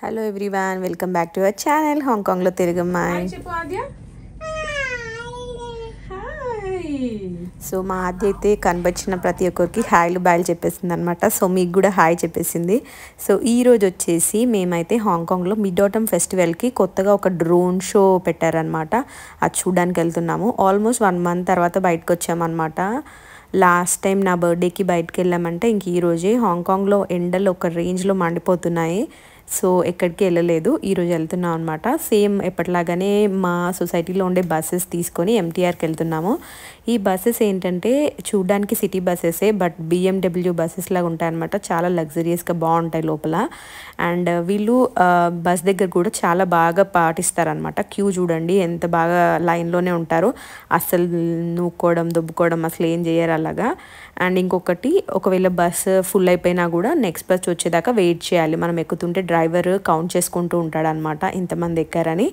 Hello everyone, welcome back to our channel హాంకాంగ్లో తెలుగమ్మాయి. So మా ఆద్య అయితే కనిపించిన ప్రతి ఒక్కరికి హాయ్లు బాయ్లు చెప్పేసింది అనమాట. సో మీకు కూడా హాయ్ చెప్పేసింది. సో ఈరోజు వచ్చేసి మేమైతే హాంకాంగ్లో మిడ్ ఆటమ్ ఫెస్టివల్కి కొత్తగా ఒక డ్రోన్ షో పెట్టారనమాట. అది చూడడానికి వెళ్తున్నాము. ఆల్మోస్ట్ 1 month తర్వాత బయటకు వచ్చామన్నమాట. లాస్ట్ టైం నా బర్త్డేకి బయటకు వెళ్ళామంటే ఇంక ఈరోజే. హాంకాంగ్లో ఎండలు ఒక రేంజ్లో మండిపోతున్నాయి. సో ఎక్కడికి వెళ్ళలేదు, ఈరోజు వెళ్తున్నాం అనమాట. సేమ్ ఎప్పటిలాగానే మా సొసైటీలో ఉండే బస్సెస్ తీసుకొని ఎంటీఆర్కి వెళ్తున్నాము. ఈ బస్సెస్ ఏంటంటే చూడడానికి సిటీ బస్సెసే, బట్ BMW బస్సెస్ లాగా ఉంటాయన్నమాట. చాలా లగ్జరియస్గా బాగుంటాయి లోపల. అండ్ వీళ్ళు బస్ దగ్గర కూడా చాలా బాగా పాటిస్తారనమాట. క్యూ చూడండి ఎంత బాగా లైన్లోనే ఉంటారు. అస్సలు నూక్కోవడం దొబ్బుకోవడం అసలు ఏం చేయరు అలాగా. అండ్ ఇంకొకటి, ఒకవేళ బస్ ఫుల్ అయిపోయినా కూడా నెక్స్ట్ బస్ వచ్చేదాకా వెయిట్ చేయాలి. మనం ఎక్కుతుంటే డ్రైవర్ కౌంట్ చేసుకుంటూ ఉంటాడనమాట ఇంతమంది ఎక్కారని.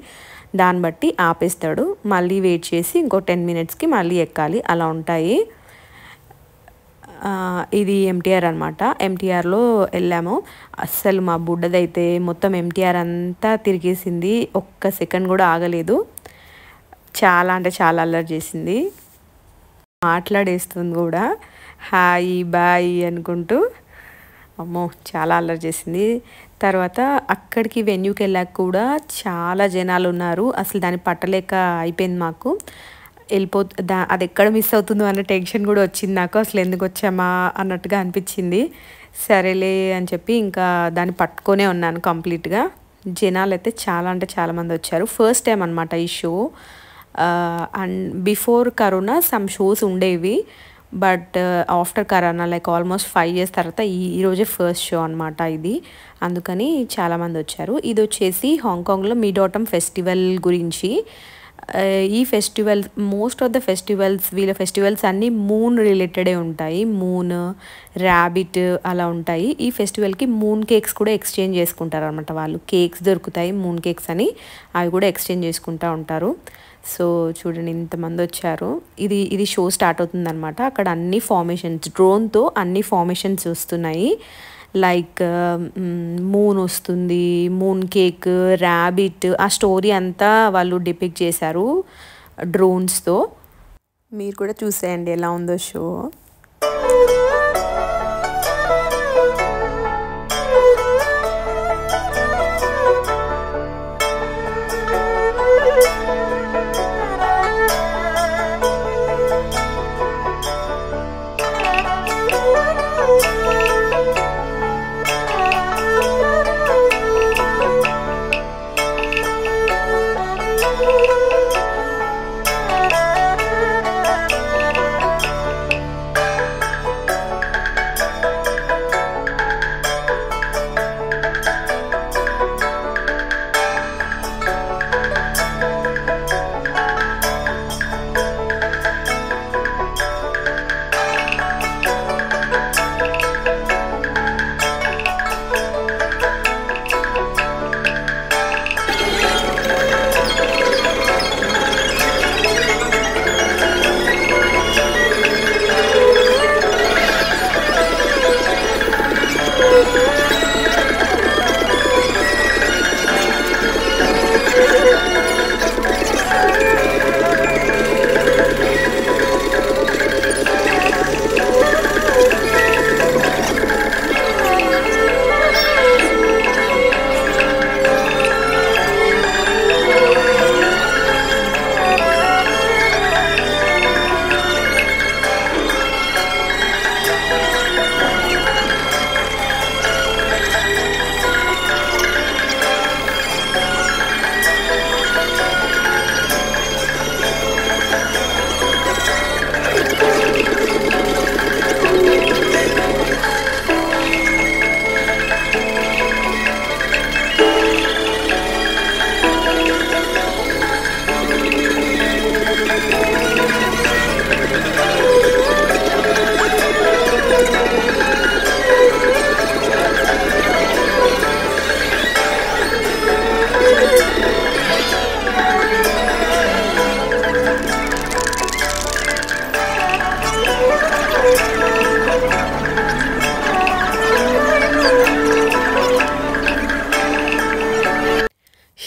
దాన్ని బట్టి ఆపేస్తాడు. మళ్ళీ వెయిట్ చేసి ఇంకో 10 minutesకి మళ్ళీ ఎక్కాలి. అలా ఉంటాయి. ఇది ఎంటీఆర్ అనమాట. ఎంటీఆర్లో వెళ్ళాము. అస్సలు మా బుడ్డదైతే మొత్తం ఎంటీఆర్ అంతా తిరిగేసింది. ఒక్క సెకండ్ కూడా ఆగలేదు. చాలా అంటే చాలా అల్లరి చేసింది. మాట్లాడేస్తుంది కూడా, హాయ్ బాయ్ అనుకుంటూ. అమ్మో చాలా అల్లరి చేసింది. తర్వాత అక్కడికి వెన్యూకి వెళ్ళాక కూడా చాలా జనాలు ఉన్నారు. అసలు దాన్ని పట్టలేక అయిపోయింది మాకు. అది ఎక్కడ మిస్ అవుతుందో అన్న టెన్షన్ కూడా వచ్చింది నాకు. అసలు ఎందుకు వచ్చామా అన్నట్టుగా అనిపించింది. సరేలే అని చెప్పి ఇంకా దాన్ని పట్టుకొనే ఉన్నాను కంప్లీట్గా. జనాలు అయితే చాలా అంటే చాలామంది వచ్చారు. ఫస్ట్ టైం అనమాట ఈ షో. And before corona some shows ఉండేవి, but after corona like almost 5 years తర్వాత ఈరోజే ఫస్ట్ షో అనమాట ఇది. అందుకని చాలామంది వచ్చారు. ఇది వచ్చేసి హాంకాంగ్లో మిడ్ ఆటమ్ ఫెస్టివల్ గురించి. ఈ festival most of the festivals, వీళ్ళ ఫెస్టివల్స్ అన్నీ మూన్ రిలేటెడే ఉంటాయి. మూన్, ర్యాబిట్ అలా ఉంటాయి. ఈ ఫెస్టివల్కి మూన్ కేక్స్ కూడా ఎక్స్చేంజ్ చేసుకుంటారు అనమాట. వాళ్ళు కేక్స్ దొరుకుతాయి మూన్ కేక్స్ అని, అవి కూడా ఎక్స్చేంజ్ చేసుకుంటూ ఉంటారు. సో చూడండి ఇంతమంది వచ్చారు. ఇది షో స్టార్ట్ అవుతుందన్నమాట. అక్కడ అన్ని ఫార్మేషన్స్, డ్రోన్తో అన్ని ఫార్మేషన్స్ వస్తున్నాయి. లైక్ మూన్ వస్తుంది, మూన్ కేక్, ర్యాబిట్, ఆ స్టోరీ అంతా వాళ్ళు డిపిక్ట్ చేశారు డ్రోన్స్తో. మీరు కూడా చూసేయండి ఎలా ఉందో షో.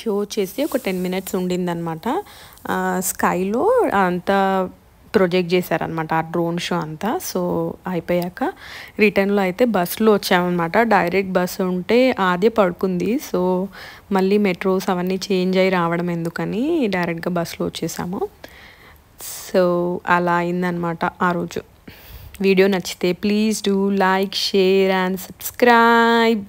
షో వచ్చేసి ఒక 10 మినిట్స్ ఉండిందనమాట. స్కైలో అంతా ప్రొజెక్ట్ చేశారనమాట ఆ డ్రోన్ షో అంతా. సో అయిపోయాక రిటర్న్లో అయితే బస్సులో వచ్చామన్నమాట. డైరెక్ట్ బస్సు ఉంటే ఆదే పడుకుంది. సో మళ్ళీ మెట్రోస్ అవన్నీ చేంజ్ అయ్యి రావడం ఎందుకని డైరెక్ట్గా బస్సులో వచ్చేసాము. సో అలా అయిందనమాట ఆ రోజు. వీడియో నచ్చితే please do like, share and subscribe.